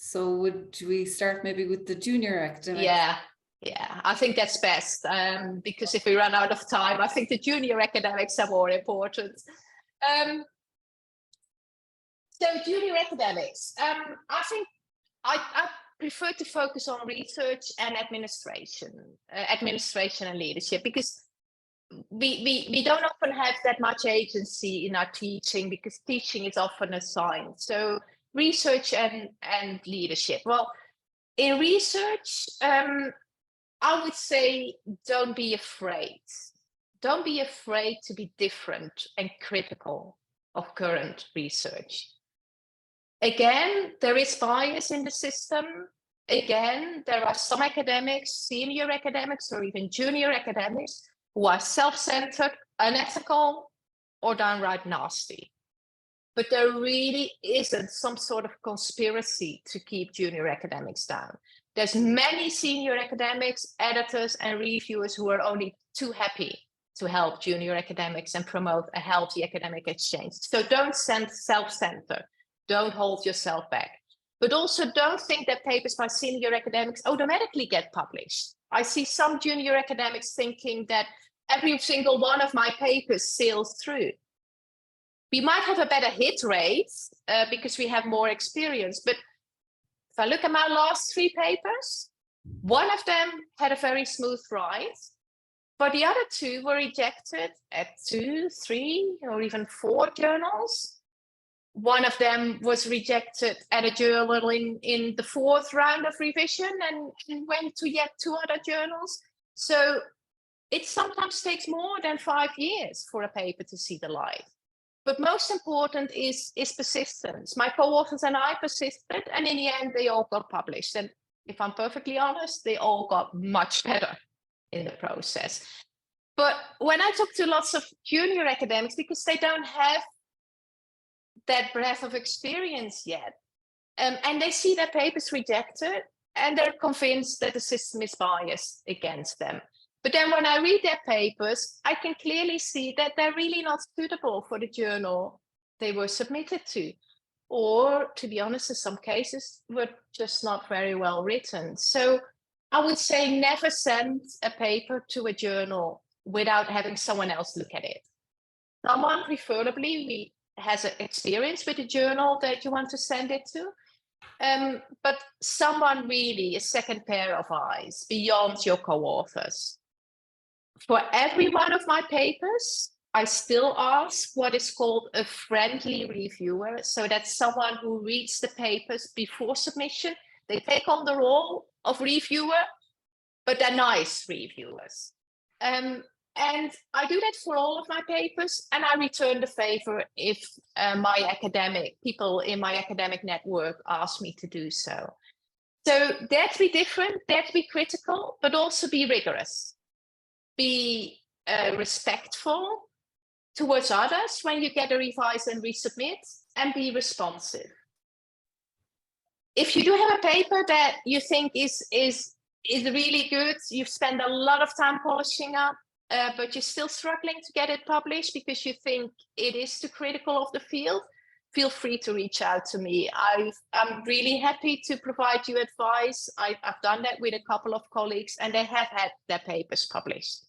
So would we start maybe with the junior academics? Yeah, I think that's best, because if we run out of time, I think the junior academics are more important. So junior academics, I think I prefer to focus on research and administration and leadership, because we don't often have that much agency in our teaching, because teaching is often assigned. So research and leadership. Well, in research, I would say don't be afraid. Don't be afraid to be different and critical of current research. Again, there is bias in the system. Again, there are some academics, senior academics, or even junior academics, who are self-centered, unethical, or downright nasty. But there really isn't some sort of conspiracy to keep junior academics down. There's many senior academics, editors, and reviewers who are only too happy to help junior academics and promote a healthy academic exchange. So don't self-center. Don't hold yourself back. But also don't think that papers by senior academics automatically get published. I see some junior academics thinking that every single one of my papers sails through. We might have a better hit rate because we have more experience. But if I look at my last 3 papers, one of them had a very smooth ride, but the other 2 were rejected at 2, 3, or even 4 journals. One of them was rejected at a journal in the 4th round of revision and went to yet 2 other journals. So it sometimes takes more than 5 years for a paper to see the light. But most important is persistence. My co-authors and I persisted, and in the end, they all got published. And if I'm perfectly honest, they all got much better in the process. But when I talk to lots of junior academics, because they don't have that breadth of experience yet, and they see their papers rejected, and they're convinced that the system is biased against them. But then when I read their papers, I can clearly see that they're really not suitable for the journal they were submitted to. Or, to be honest, in some cases, were just not very well written. So I would say never send a paper to a journal without having someone else look at it. Someone preferably has an experience with the journal that you want to send it to. But someone really, a second pair of eyes beyond your co-authors. For every one of my papers, I still ask what is called a friendly reviewer. So that's someone who reads the papers before submission. They take on the role of reviewer, but they're nice reviewers. And I do that for all of my papers, and I return the favor if people in my academic network ask me to do so. So dare to be different, dare to be critical, but also be rigorous. Be respectful towards others when you get a revise and resubmit, and be responsive. If you do have a paper that you think is really good, you've spent a lot of time polishing up, but you're still struggling to get it published because you think it is too critical of the field, feel free to reach out to me. I'm really happy to provide you advice. I've done that with a couple of colleagues, and they have had their papers published.